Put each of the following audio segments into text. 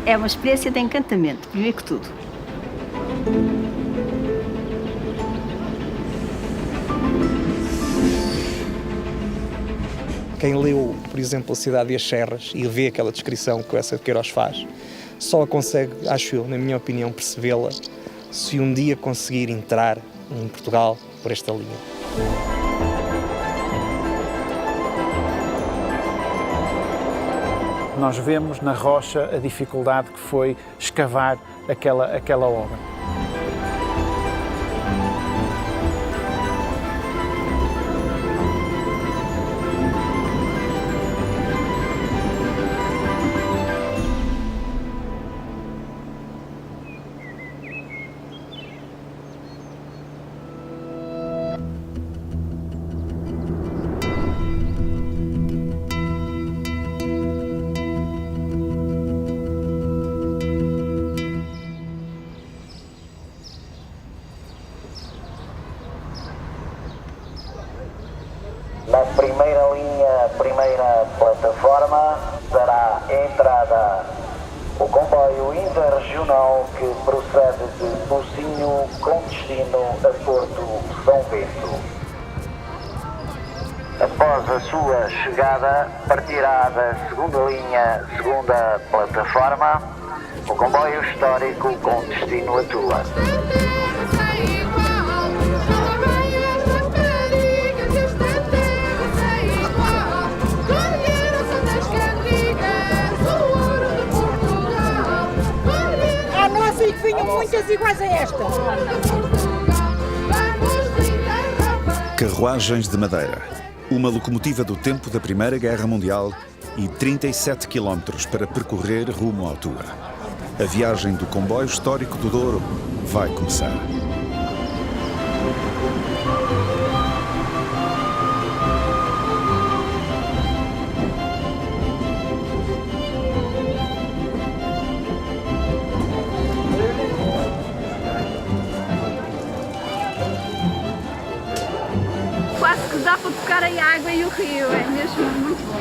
É uma experiência de encantamento, primeiro que tudo. Quem leu, por exemplo, A Cidade e as Serras e vê aquela descrição que o Eça de Queiroz faz, só consegue, acho eu, na minha opinião, percebê-la se um dia conseguir entrar em Portugal por esta linha. Nós vemos na rocha a dificuldade que foi escavar aquela obra. Na primeira linha, primeira plataforma, dará entrada o comboio interregional que procede de Pocinho com destino a Porto São Bento. Após a sua chegada, partirá da segunda linha, segunda plataforma, o comboio histórico com destino a Tula. E que vinham muitas iguais a esta. Carruagens de madeira. Uma locomotiva do tempo da Primeira Guerra Mundial e 37 quilómetros para percorrer rumo à altura. A viagem do comboio histórico do Douro vai começar. Quase que dá para tocar a água e o rio, é mesmo muito bom.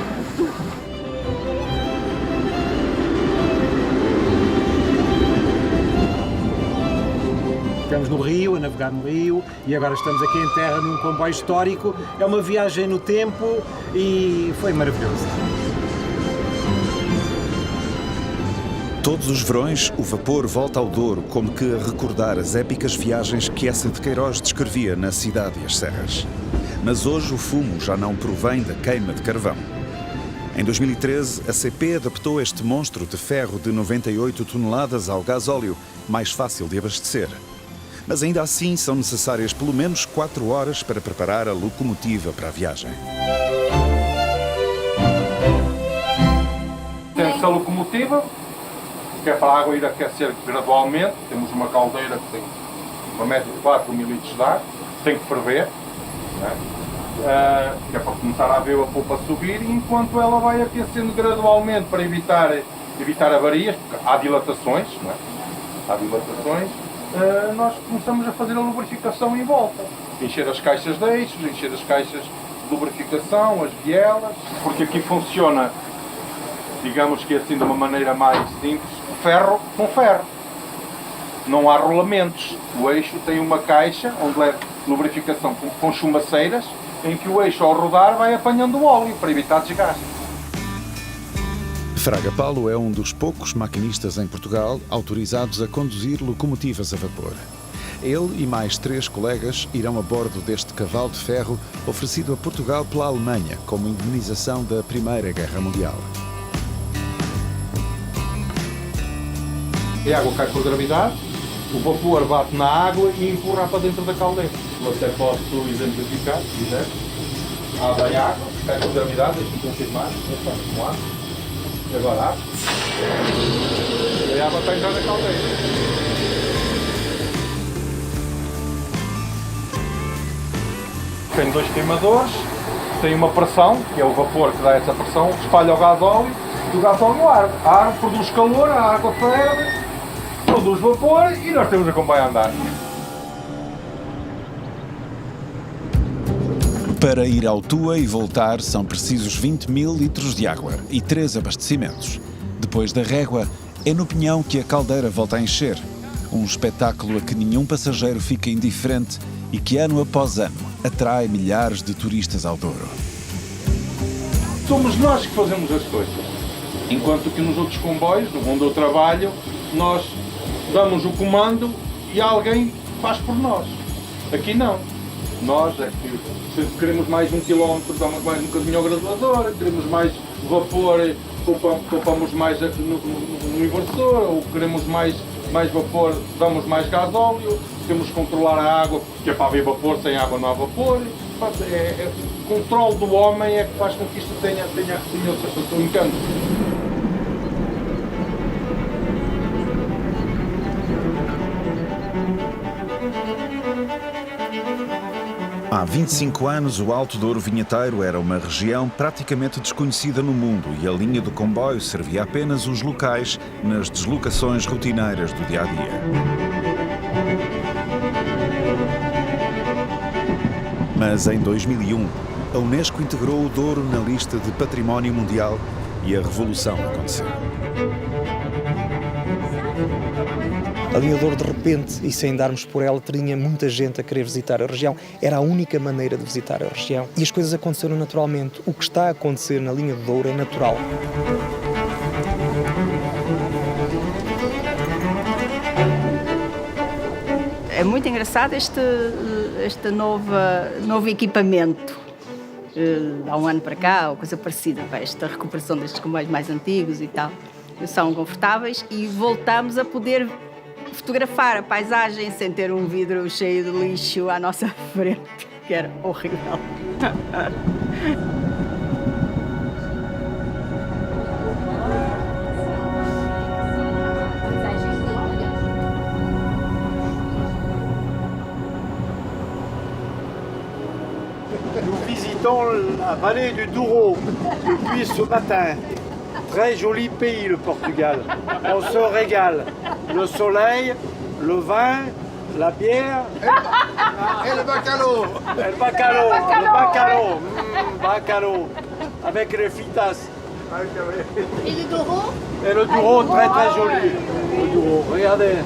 Ficamos no rio, a navegar no rio, e agora estamos aqui em terra num comboio histórico. É uma viagem no tempo e foi maravilhoso. Todos os verões, o vapor volta ao Douro, como que a recordar as épicas viagens que Eça de Queiroz descrevia na Cidade e as Serras. Mas hoje o fumo já não provém da queima de carvão. Em 2013, a CP adaptou este monstro de ferro de 98 toneladas ao gasóleo, mais fácil de abastecer. Mas ainda assim são necessárias pelo menos 4 horas para preparar a locomotiva para a viagem. Temos a locomotiva, que é para a água ir aquecer gradualmente. Temos uma caldeira que tem uma média de 4 mil litros de ar, tem que ferver, né? Que é para começar a ver a polpa subir, e enquanto ela vai aquecendo gradualmente para evitar avarias, porque há dilatações, né? Há dilatações, nós começamos a fazer a lubrificação em volta. Encher as caixas de eixos, encher as caixas de lubrificação, as bielas, porque aqui funciona, digamos que assim de uma maneira mais simples, ferro com ferro. Não há rolamentos. O eixo tem uma caixa onde leva lubrificação com chumaceiras, em que o eixo ao rodar vai apanhando o óleo para evitar desgaste. Fraga Paulo é um dos poucos maquinistas em Portugal autorizados a conduzir locomotivas a vapor. Ele e mais 3 colegas irão a bordo deste cavalo de ferro oferecido a Portugal pela Alemanha como indemnização da Primeira Guerra Mundial. A água cai com a gravidade, o vapor bate na água e empurra para dentro da caldeira. Você pode exemplificar, se quiser. Abre a água, cai com a gravidade, deixa-me confirmar. Vamos lá. E agora abre. E a água está entrando na caldeira. Tem 2 queimadores, tem uma pressão, que é o vapor que dá essa pressão, espalha o gasóleo e o gasóleo arde. A água produz calor, a água ferve, produz vapor e nós temos a comboio a andar. Para ir ao Tua e voltar são precisos 20.000 litros de água e 3 abastecimentos. Depois da régua, é no Pinhão que a caldeira volta a encher. Um espetáculo a que nenhum passageiro fica indiferente e que ano após ano atrai milhares de turistas ao Douro. Somos nós que fazemos as coisas. Enquanto que nos outros comboios, onde eu trabalho, nós damos o comando e alguém faz por nós. Aqui não. Nós é que se queremos mais 1 quilómetro, damos mais um bocadinho ao graduador, queremos mais vapor, poupamos mais no inversor, ou queremos mais vapor, damos mais gasóleo, temos que controlar a água, porque é para haver vapor, sem água não há vapor. O controle do homem é que faz com que isto tenha o seu encanto. Há 25 anos, o Alto Douro Vinheteiro era uma região praticamente desconhecida no mundo e a linha do comboio servia apenas os locais nas deslocações rotineiras do dia-a-dia. Mas em 2001, a Unesco integrou o Douro na lista de Património Mundial e a revolução aconteceu. A linha Douro, de repente, e sem darmos por ela, tinha muita gente a querer visitar a região. Era a única maneira de visitar a região. E as coisas aconteceram naturalmente. O que está a acontecer na linha do Douro é natural. É muito engraçado este novo equipamento. Há um ano para cá, ou coisa parecida, esta recuperação destes comboios mais antigos e tal. São confortáveis e voltamos a poder fotografar a paisagem sem ter um vidro cheio de lixo à nossa frente, que era horrível. Nous visitons la vallée du Douro depuis ce matin. Très joli pays, le Portugal. On se régale. Le soleil, le vin, la bière. Et le bacalhau. Le bacalhau. Bacalhau. Avec les fritas. Et le Douro? Et le Douro, très très joli. Le Douro, regardez.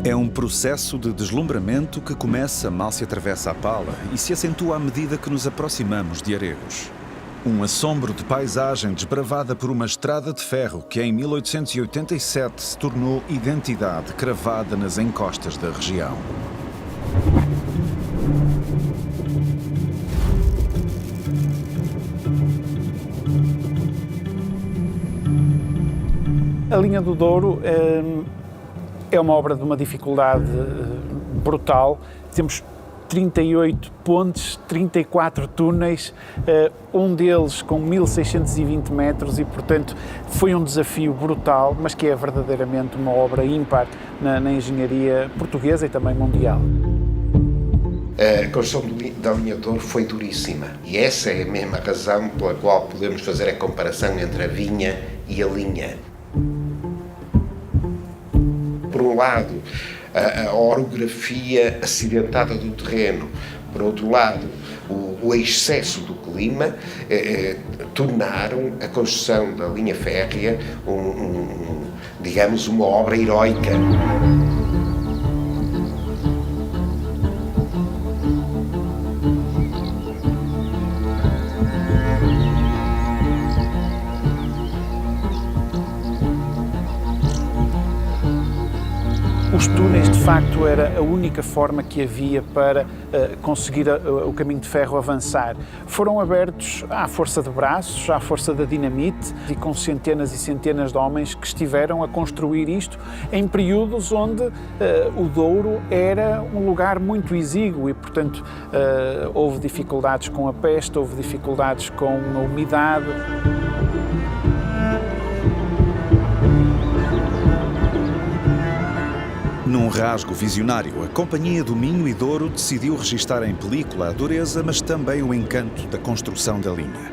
É um processo de deslumbramento que começa mal se atravessa a Pala e se acentua à medida que nos aproximamos de Aregos. Um assombro de paisagem desbravada por uma estrada de ferro que em 1887 se tornou identidade cravada nas encostas da região. A linha do Douro é uma obra de uma dificuldade brutal. Temos 38 pontes, 34 túneis, um deles com 1.620 metros e, portanto, foi um desafio brutal, mas que é verdadeiramente uma obra ímpar na engenharia portuguesa e também mundial. A construção da linha do Douro foi duríssima e essa é a mesma razão pela qual podemos fazer a comparação entre a vinha e a linha. Por um lado, a orografia acidentada do terreno, por outro lado, o excesso do clima tornaram a construção da linha férrea digamos, uma obra heroica. Os túneis, de facto, era a única forma que havia para conseguir o caminho de ferro avançar. Foram abertos à força de braços, à força da dinamite e com centenas e centenas de homens que estiveram a construir isto em períodos onde o Douro era um lugar muito exíguo e, portanto, houve dificuldades com a peste, houve dificuldades com a umidade. Num rasgo visionário, a Companhia do Minho e Douro decidiu registar em película a dureza, mas também o encanto da construção da linha.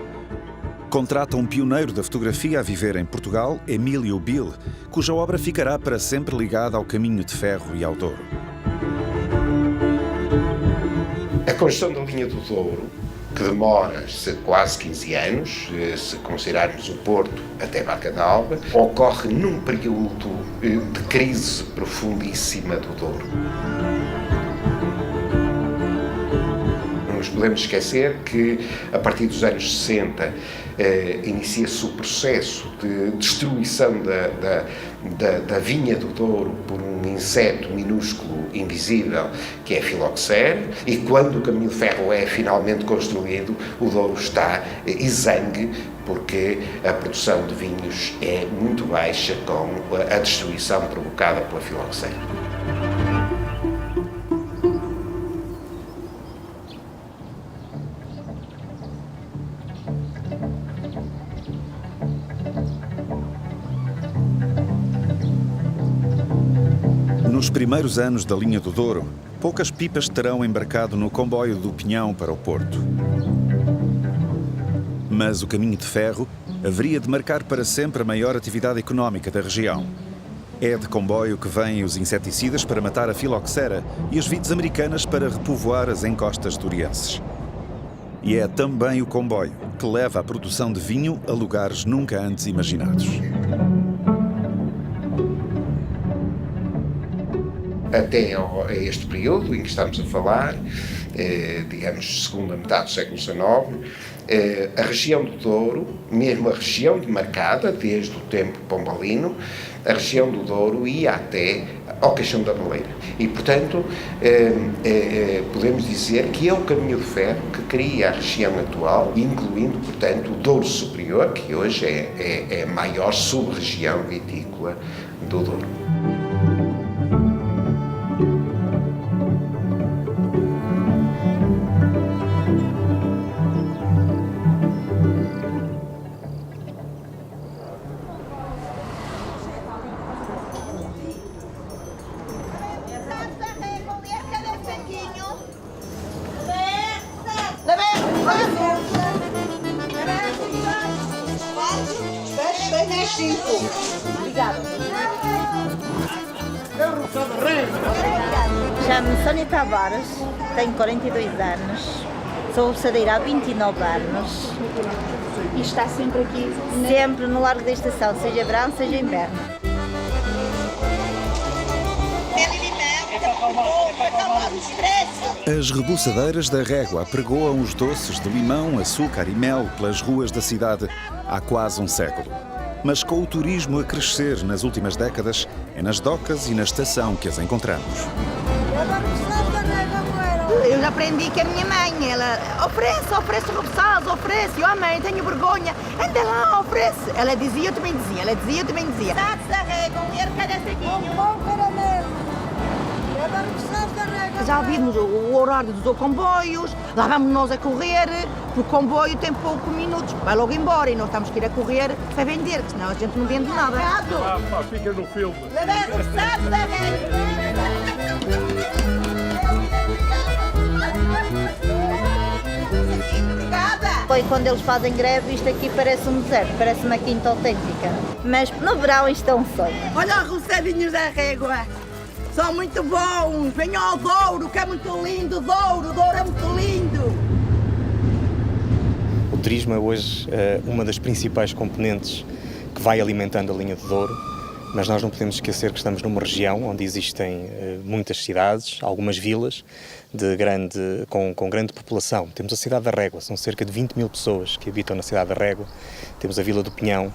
Contrata um pioneiro da fotografia a viver em Portugal, Emílio Bil, cuja obra ficará para sempre ligada ao caminho de ferro e ao Douro. A construção da linha do Douro, que demora quase 15 anos, se considerarmos o Porto até Barca d'Alba, ocorre num período de crise profundíssima do Douro. Não nos podemos esquecer que, a partir dos anos 60, inicia-se o processo de destruição da vinha do Douro por um inseto minúsculo invisível que é a filoxera, e quando o caminho de ferro é finalmente construído, o Douro está exangue porque a produção de vinhos é muito baixa com a destruição provocada pela filoxera. Nos primeiros anos da linha do Douro, poucas pipas terão embarcado no comboio do Pinhão para o Porto. Mas o caminho de ferro haveria de marcar para sempre a maior atividade económica da região. É de comboio que vêm os inseticidas para matar a filoxera e as vides americanas para repovoar as encostas durienses. E é também o comboio que leva a produção de vinho a lugares nunca antes imaginados. Até a este período em que estamos a falar, digamos, segunda metade do século XIX, a região do Douro, mesmo a região demarcada, desde o tempo pombalino, a região do Douro ia até ao Caixão da Baleira. E, portanto, podemos dizer que é o caminho de ferro que cria a região atual, incluindo, portanto, o Douro Superior, que hoje é a maior sub-região vitícola do Douro. Chamo-me Sónia Tavares, tenho 42 anos, sou obsedeira há 29 anos. E está sempre aqui? Sempre no largo da estação, seja verão, seja inverno. As rebuçadeiras da Régua apregoam os doces de limão, açúcar e mel pelas ruas da cidade há quase um século. Mas com o turismo a crescer nas últimas décadas, é nas docas e na estação que as encontramos. Eu já aprendi que a minha mãe, ela oferece rebuçados, oferece. Oh mãe, tenho vergonha. Anda lá, oferece. Ela dizia, eu também dizia. Já vimos o horário dos comboios, lá vamos nós a correr, porque o comboio tem poucos minutos, vai logo embora e nós temos que ir a correr para vender, senão a gente não vende nada. Fica no filme. Foi quando eles fazem greve, isto aqui parece um deserto, parece uma quinta autêntica. Mas no verão isto é um sonho. Olha os roçadinhos da Régua, são muito bons, venham ao Douro, que é muito lindo, o Douro é muito lindo. O turismo é hoje uma das principais componentes que vai alimentando a linha do Douro, mas nós não podemos esquecer que estamos numa região onde existem muitas cidades, algumas vilas com grande população. Temos a cidade da Régua, são cerca de 20 mil pessoas que habitam na cidade da Régua, temos a Vila do Pinhão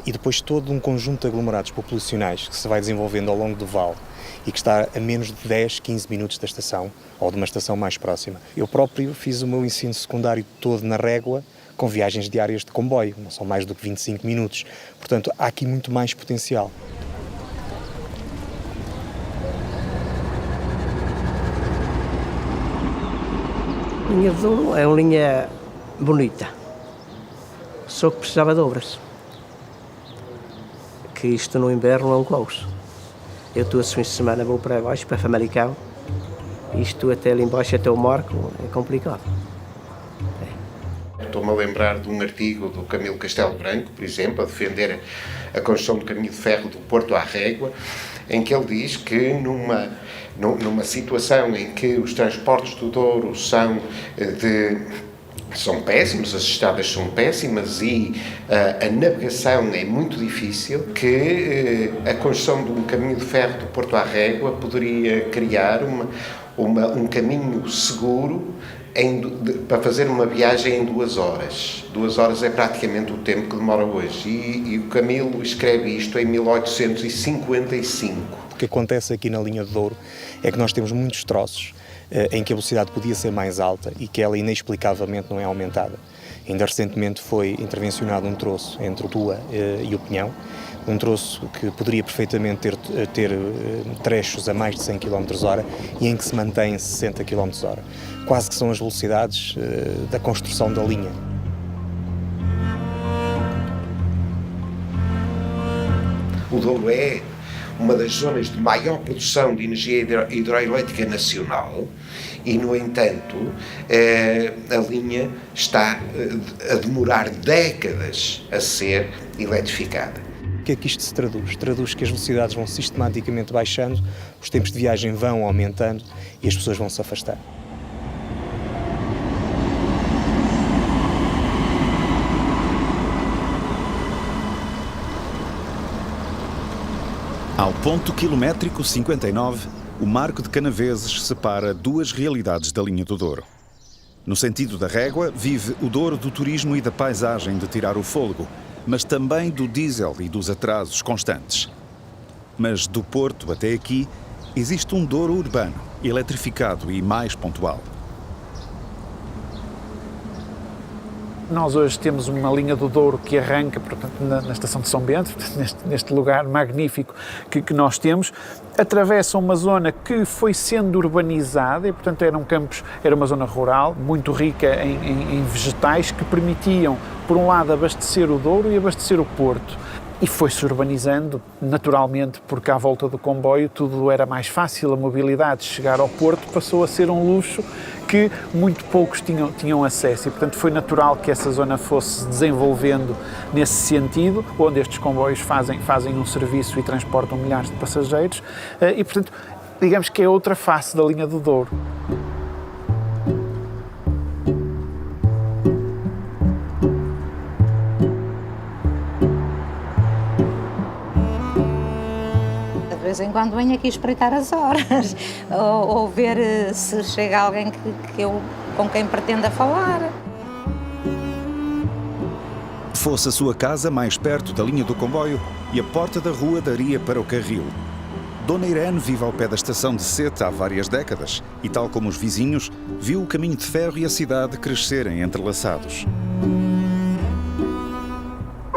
e depois todo um conjunto de aglomerados populacionais que se vai desenvolvendo ao longo do vale e que está a menos de 10, 15 minutos da estação ou de uma estação mais próxima. Eu próprio fiz o meu ensino secundário todo na Régua, com viagens diárias de comboio, não são mais do que 25 minutos. Portanto, há aqui muito mais potencial. A linha do Douro é uma linha bonita, só que precisava de obras. Que isto no inverno é um caos. Eu estou esse fim de semana, vou para baixo, para Famalicão, isto até ali embaixo, até o Marco, é complicado. Estou estou-me a lembrar de um artigo do Camilo Castelo Branco, por exemplo, a defender a construção do caminho de ferro do Porto à Régua, em que ele diz que numa situação em que os transportes do Douro são péssimos, as estradas são péssimas e a navegação é muito difícil, que a construção de um caminho de ferro do Porto à Régua poderia criar um caminho seguro para fazer uma viagem em 2 horas. 2 horas é praticamente o tempo que demora hoje. E o Camilo escreve isto em 1855. O que acontece aqui na linha do Douro é que nós temos muitos troços em que a velocidade podia ser mais alta e que ela inexplicavelmente não é aumentada. Ainda recentemente foi intervencionado um troço entre o Tua e o Pinhão, um troço que poderia perfeitamente ter trechos a mais de 100 km/h e em que se mantém 60 km/h. Quase que são as velocidades da construção da linha. O Douro é uma das zonas de maior produção de energia hidroelétrica nacional e, no entanto, a linha está a demorar décadas a ser eletrificada. O que é que isto se traduz? Traduz que as velocidades vão sistematicamente baixando, os tempos de viagem vão aumentando e as pessoas vão se afastar. Ao ponto quilométrico 59, o Marco de Canaveses separa 2 realidades da linha do Douro. No sentido da Régua, vive o Douro do turismo e da paisagem de tirar o fôlego, mas também do diesel e dos atrasos constantes. Mas do Porto até aqui, existe um Douro urbano, eletrificado e mais pontual. Nós hoje temos uma linha do Douro que arranca, portanto, na estação de São Bento, neste lugar magnífico que nós temos, atravessa uma zona que foi sendo urbanizada e, portanto, era uma zona rural, muito rica em vegetais que permitiam, por um lado, abastecer o Douro e abastecer o Porto. E foi-se urbanizando, naturalmente, porque à volta do comboio tudo era mais fácil, a mobilidade, chegar ao Porto passou a ser um luxo que muito poucos tinham acesso e, portanto, foi natural que essa zona fosse desenvolvendo nesse sentido, onde estes comboios fazem um serviço e transportam milhares de passageiros e, portanto, digamos que é outra face da linha do Douro. De vez em quando venho aqui espreitar as horas ou ver se chega alguém com quem pretenda falar. Fosse a sua casa mais perto da linha do comboio e a porta da rua daria para o carril. Dona Irene vive ao pé da estação de Sete há várias décadas e, tal como os vizinhos, viu o caminho de ferro e a cidade crescerem entrelaçados.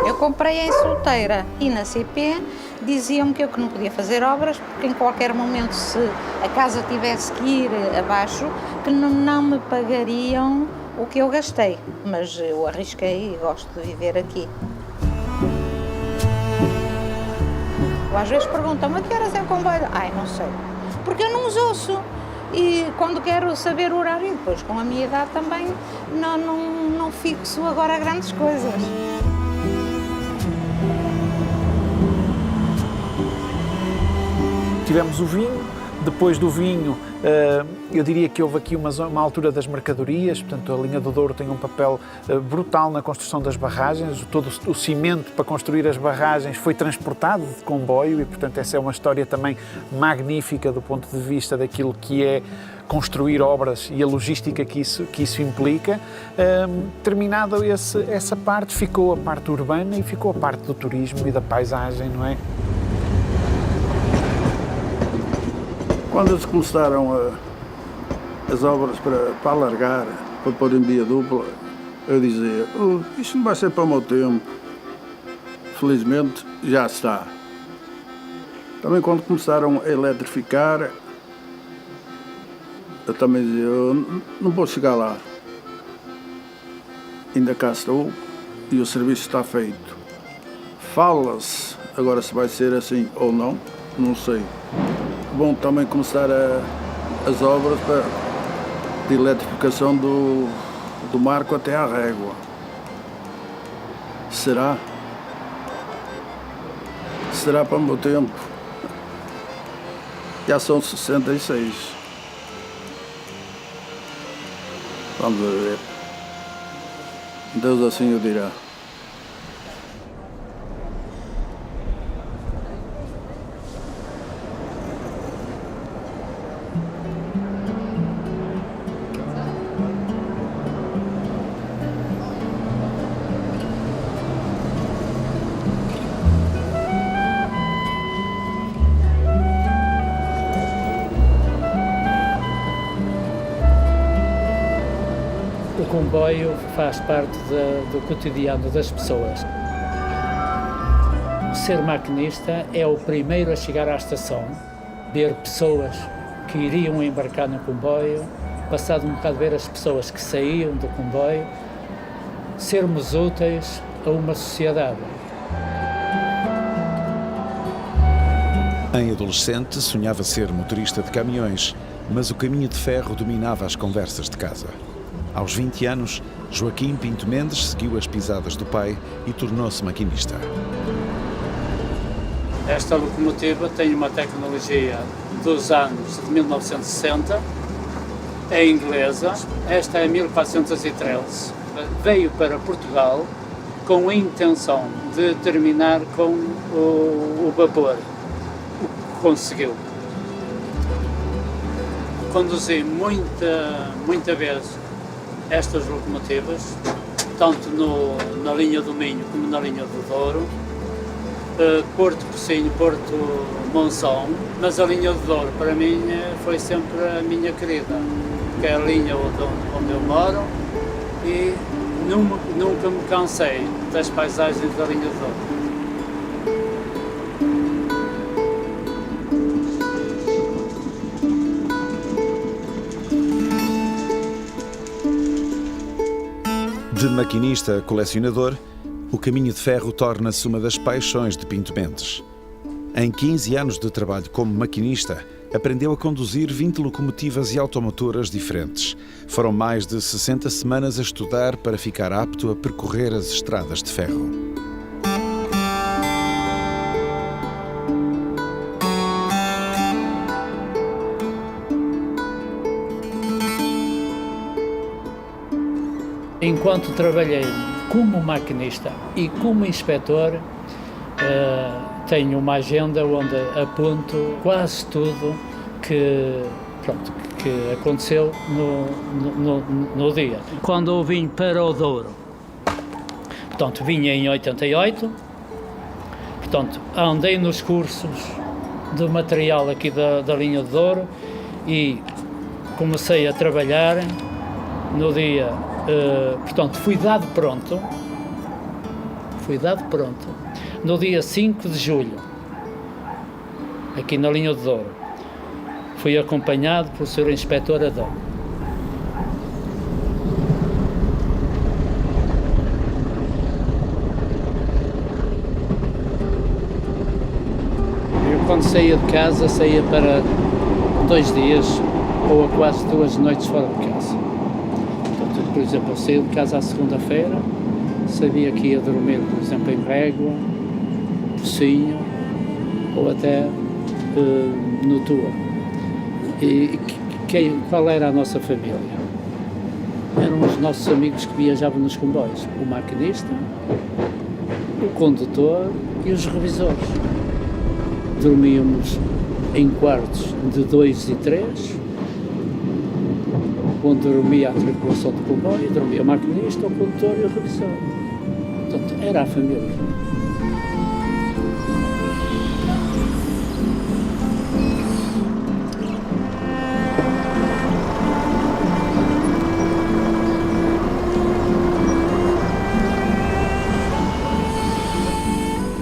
Eu comprei em Solteira e na CP diziam-me que eu não podia fazer obras porque em qualquer momento, se a casa tivesse que ir abaixo, que não me pagariam o que eu gastei. Mas eu arrisquei e gosto de viver aqui. Às vezes perguntam-me a que horas é o comboio? Ai, não sei. Porque eu não os ouço. E quando quero saber o horário, depois com a minha idade também, não fixo agora grandes coisas. Tivemos o vinho, depois do vinho eu diria que houve aqui uma altura das mercadorias, portanto a linha do Douro tem um papel brutal na construção das barragens, todo o cimento para construir as barragens foi transportado de comboio e, portanto, essa é uma história também magnífica do ponto de vista daquilo que é construir obras e a logística que isso implica. Terminada essa parte, ficou a parte urbana e ficou a parte do turismo e da paisagem, não é? Quando se começaram as obras para alargar, para pôr em via dupla, eu dizia, isto não vai ser para o meu tempo. Felizmente já está. Também quando começaram a eletrificar, eu também dizia, eu não vou chegar lá. Ainda cá estou e o serviço está feito. Fala-se, agora se vai ser assim ou não, não sei. Bom também começar as obras de eletrificação do Marco até à Régua. Será? Será para o meu tempo? Já são 66. Vamos ver. Deus assim o dirá. O comboio faz parte do cotidiano das pessoas. Ser maquinista é o primeiro a chegar à estação, ver pessoas que iriam embarcar no comboio, passado um bocado ver as pessoas que saíam do comboio, sermos úteis a uma sociedade. Em adolescente, sonhava ser motorista de caminhões, mas o caminho de ferro dominava as conversas de casa. Aos 20 anos, Joaquim Pinto Mendes seguiu as pisadas do pai e tornou-se maquinista. Esta locomotiva tem uma tecnologia dos anos de 1960, é inglesa, esta é 1413, veio para Portugal com a intenção de terminar com o vapor, o que conseguiu. Conduzi muita vez estas locomotivas, tanto na linha do Minho como na linha do Douro, Porto Pocinho, Porto Monção, mas a linha do Douro para mim foi sempre a minha querida, que é a linha onde eu moro e nunca me cansei das paisagens da linha do Douro. De maquinista a colecionador, o caminho de ferro torna-se uma das paixões de Pinto Mendes. Em 15 anos de trabalho como maquinista, aprendeu a conduzir 20 locomotivas e automotoras diferentes. Foram mais de 60 semanas a estudar para ficar apto a percorrer as estradas de ferro. Enquanto trabalhei como maquinista e como inspetor, tenho uma agenda onde aponto quase tudo que aconteceu no dia. Quando eu vim para o Douro, portanto, vinha em 88, portanto, andei nos cursos de material aqui da linha de Douro e comecei a trabalhar no dia. Portanto, fui dado pronto no dia 5 de julho, aqui na linha de Douro. Fui acompanhado pelo Sr. Inspetor Adão. Eu, quando saía de casa, saía para 2 dias ou a quase 2 noites fora de casa. Por exemplo, eu saí de casa à segunda-feira, sabia que ia dormir, por exemplo, em Régua, Pocinho ou até no Tua. E qual era a nossa família? Eram os nossos amigos que viajavam nos comboios, o maquinista, o condutor e os revisores. Dormíamos em quartos de 2 e 3, onde dormia a tripulação do comboio, dormia o maquinista, o condutor e o revisor. Portanto, era a família.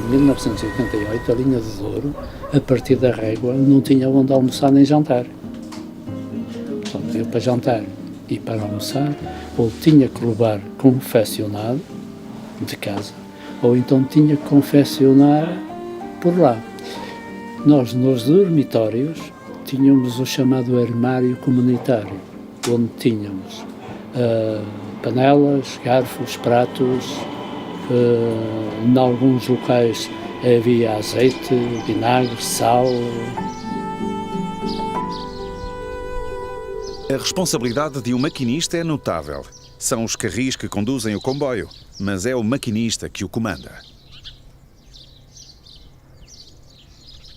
Em 1988, a linha de Douro, a partir da Régua, não tinha onde almoçar nem jantar. Eu, para jantar e para almoçar, ou tinha que levar confeccionado de casa, ou então tinha que confeccionar por lá. Nós, nos dormitórios, tínhamos o chamado armário comunitário, onde tínhamos panelas, garfos, pratos, Em alguns locais havia azeite, vinagre, sal. A responsabilidade de um maquinista é notável. São os carris que conduzem o comboio, mas é o maquinista que o comanda.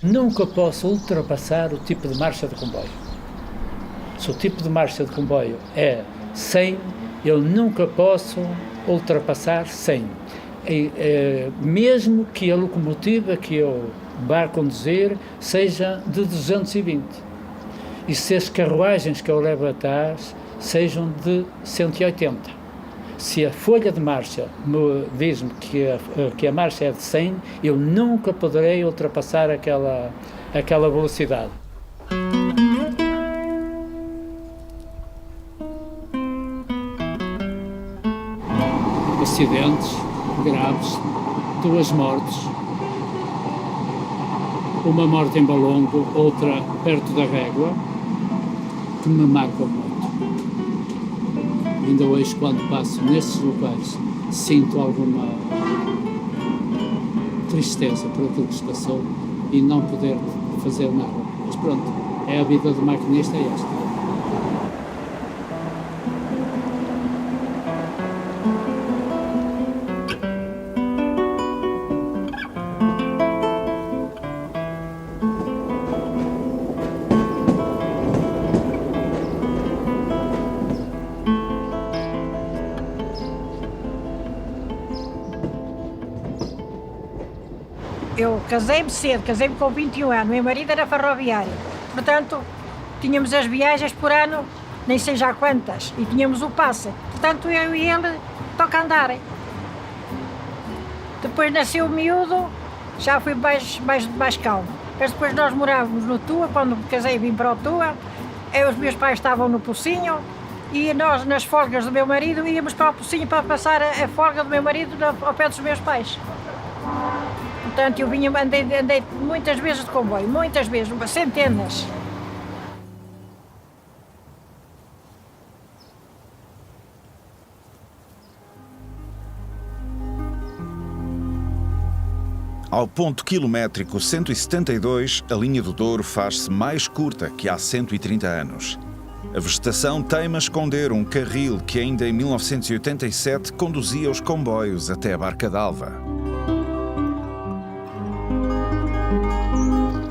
Nunca posso ultrapassar o tipo de marcha de comboio. Se o tipo de marcha de comboio é 100, eu nunca posso ultrapassar 100. Mesmo que a locomotiva que eu vá conduzir seja de 220. E se as carruagens que eu levo atrás sejam de 180. Se a folha de marcha diz-me que a marcha é de 100, eu nunca poderei ultrapassar aquela velocidade. Acidentes graves, 2 mortes, uma morte em Balongo, outra perto da Régua, que me marcam muito. Ainda hoje, quando passo nesses locais, sinto alguma tristeza por aquilo que se passou e não poder fazer nada. Mas pronto, a vida do maquinista é esta. Eu casei-me cedo, casei-me com 21 anos, meu marido era ferroviário, portanto, tínhamos as viagens por ano, nem sei já quantas, e tínhamos o passe, portanto, eu e ele toca andar. Depois nasceu o miúdo, já fui mais calmo, mas depois nós morávamos no Tua, quando me casei vim para o Tua, os meus pais estavam no Pocinho, e nós, nas folgas do meu marido, íamos para o Pocinho para passar a folga do meu marido ao pé dos meus pais. Portanto, eu andei muitas vezes de comboio, muitas vezes, centenas. Ao ponto quilométrico 172, a linha do Douro faz-se mais curta que há 130 anos. A vegetação teima esconder um carril que ainda em 1987 conduzia os comboios até a Barca d'Alva.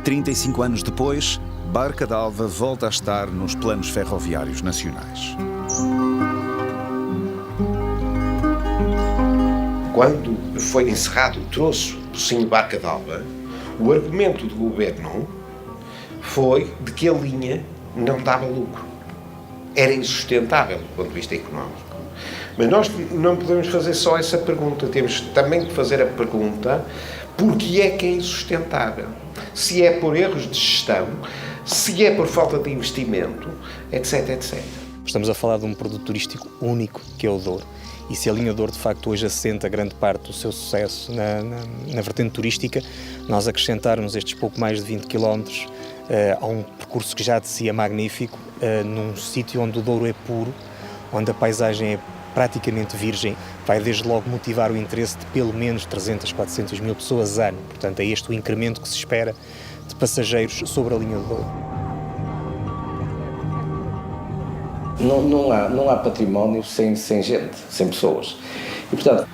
35 anos depois, Barca d'Alva volta a estar nos planos ferroviários nacionais. Quando foi encerrado o troço do Pocinho Barca d'Alva, o argumento do governo foi de que a linha não dava lucro. Era insustentável do ponto de vista económico. Mas nós não podemos fazer só essa pergunta, temos também de fazer a pergunta: porque é que é insustentável? Se é por erros de gestão, se é por falta de investimento, etc, etc. Estamos a falar de um produto turístico único, que é o Douro. E se a linha Douro, de facto, hoje assenta grande parte do seu sucesso na vertente turística, nós acrescentarmos estes pouco mais de 20 km a um percurso que já de si é magnífico, num sítio onde o Douro é puro, onde a paisagem é praticamente virgem, vai desde logo motivar o interesse de pelo menos 300, 400 mil pessoas ano. Portanto, é este o incremento que se espera de passageiros sobre a linha do Douro. Não há património sem gente, sem pessoas. E, portanto,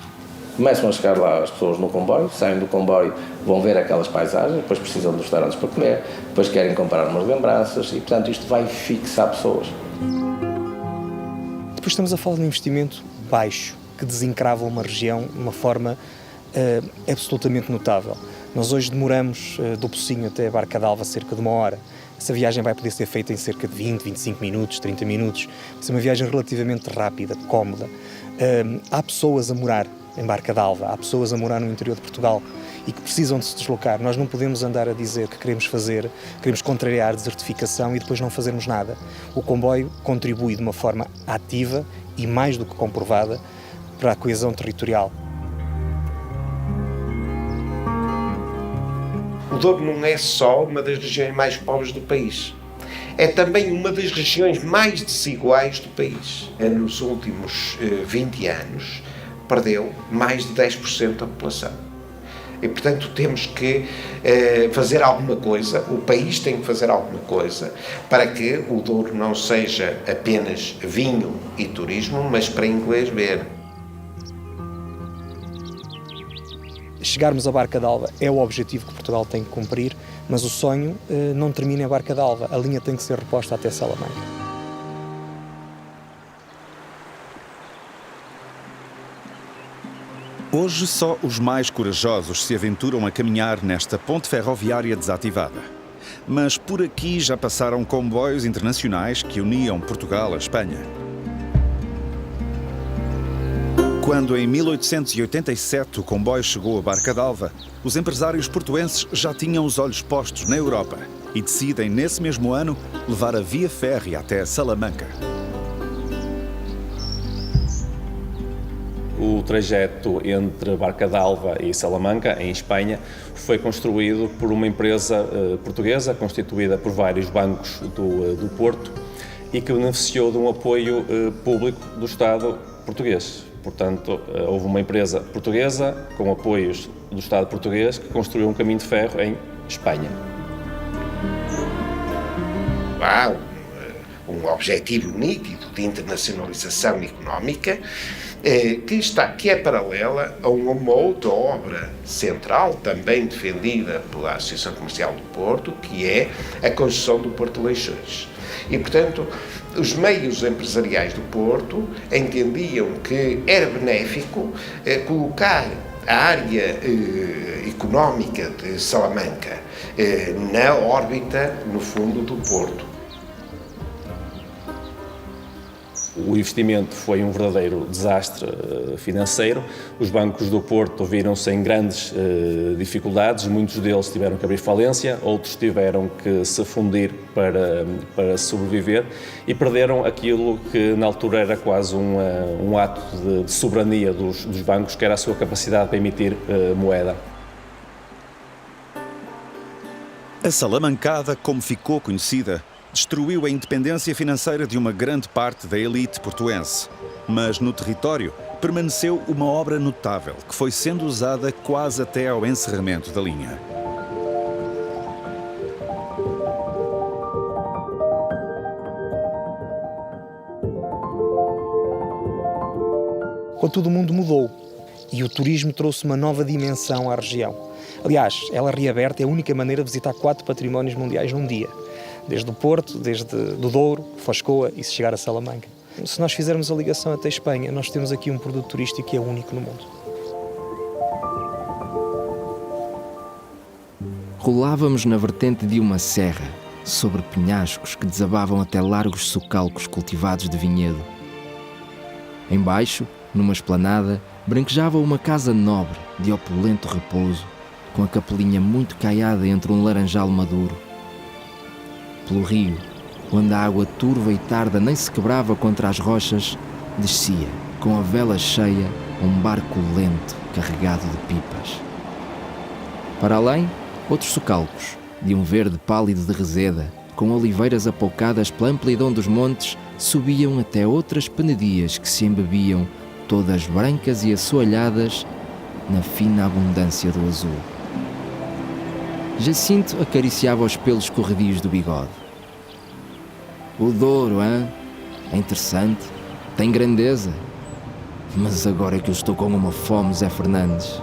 começam a chegar lá as pessoas no comboio, saem do comboio, vão ver aquelas paisagens, depois precisam de restaurantes para comer, depois querem comprar umas lembranças e, portanto, isto vai fixar pessoas. Depois estamos a falar de um investimento baixo, que desencrava uma região de uma forma absolutamente notável. Nós hoje demoramos do Pocinho até a Barca d'Alva cerca de 1 hora. Essa viagem vai poder ser feita em cerca de 20, 25 minutos, 30 minutos. Vai ser uma viagem relativamente rápida, cómoda. Há pessoas a morar em Barca d'Alva, há pessoas a morar no interior de Portugal e que precisam de se deslocar. Nós não podemos andar a dizer que queremos contrariar a desertificação e depois não fazermos nada. O comboio contribui de uma forma ativa e mais do que comprovada para a coesão territorial. O Douro não é só uma das regiões mais pobres do país. É também uma das regiões mais desiguais do país. Nos últimos 20 anos, perdeu mais de 10% da população. E, portanto, temos que fazer alguma coisa, o país tem que fazer alguma coisa para que o Douro não seja apenas vinho e turismo, mas para inglês ver. Chegarmos à Barca d'Alva é o objetivo que Portugal tem que cumprir, mas o sonho não termina em Barca d'Alva, a linha tem que ser reposta até Salamanca. Hoje só os mais corajosos se aventuram a caminhar nesta ponte ferroviária desativada. Mas por aqui já passaram comboios internacionais que uniam Portugal à Espanha. Quando em 1887 o comboio chegou a Barca d'Alva, os empresários portuenses já tinham os olhos postos na Europa e decidem, nesse mesmo ano, levar a via férrea até Salamanca. O trajeto entre Barca d'Alva e Salamanca, em Espanha, foi construído por uma empresa portuguesa, constituída por vários bancos do Porto e que beneficiou de um apoio público do Estado português. Portanto, houve uma empresa portuguesa, com apoios do Estado português, que construiu um caminho de ferro em Espanha. Há um objetivo nítido de internacionalização económica que é paralela a uma outra obra central, também defendida pela Associação Comercial do Porto, que é a construção do Porto de Leixões. E, portanto, os meios empresariais do Porto entendiam que era benéfico colocar a área económica de Salamanca na órbita, no fundo, do Porto. O investimento foi um verdadeiro desastre financeiro. Os bancos do Porto viram-se em grandes dificuldades, muitos deles tiveram que abrir falência, outros tiveram que se fundir para sobreviver e perderam aquilo que na altura era quase um ato de soberania dos bancos, que era a sua capacidade para emitir moeda. A Salamancada, como ficou conhecida, destruiu a independência financeira de uma grande parte da elite portuense. Mas no território permaneceu uma obra notável que foi sendo usada quase até ao encerramento da linha. Contudo, o mundo mudou e o turismo trouxe uma nova dimensão à região. Aliás, ela reaberta é a única maneira de visitar 4 patrimónios mundiais num dia. Desde o Porto, desde do Douro, Foscoa e se chegar a Salamanca. Se nós fizermos a ligação até Espanha, nós temos aqui um produto turístico que é único no mundo. Rolávamos na vertente de uma serra, sobre penhascos que desabavam até largos socalcos cultivados de vinhedo. Embaixo, numa esplanada, branquejava uma casa nobre, de opulento repouso, com a capelinha muito caiada entre um laranjal maduro. Pelo rio, onde a água turva e tarda nem se quebrava contra as rochas, descia, com a vela cheia, um barco lento carregado de pipas. Para além, outros socalcos, de um verde pálido de reseda, com oliveiras apoucadas pela amplidão dos montes, subiam até outras penedias que se embebiam, todas brancas e assoalhadas, na fina abundância do azul. Jacinto acariciava os pelos corredios do bigode. O Douro, hein? É interessante, tem grandeza. Mas agora é que eu estou com uma fome, Zé Fernandes.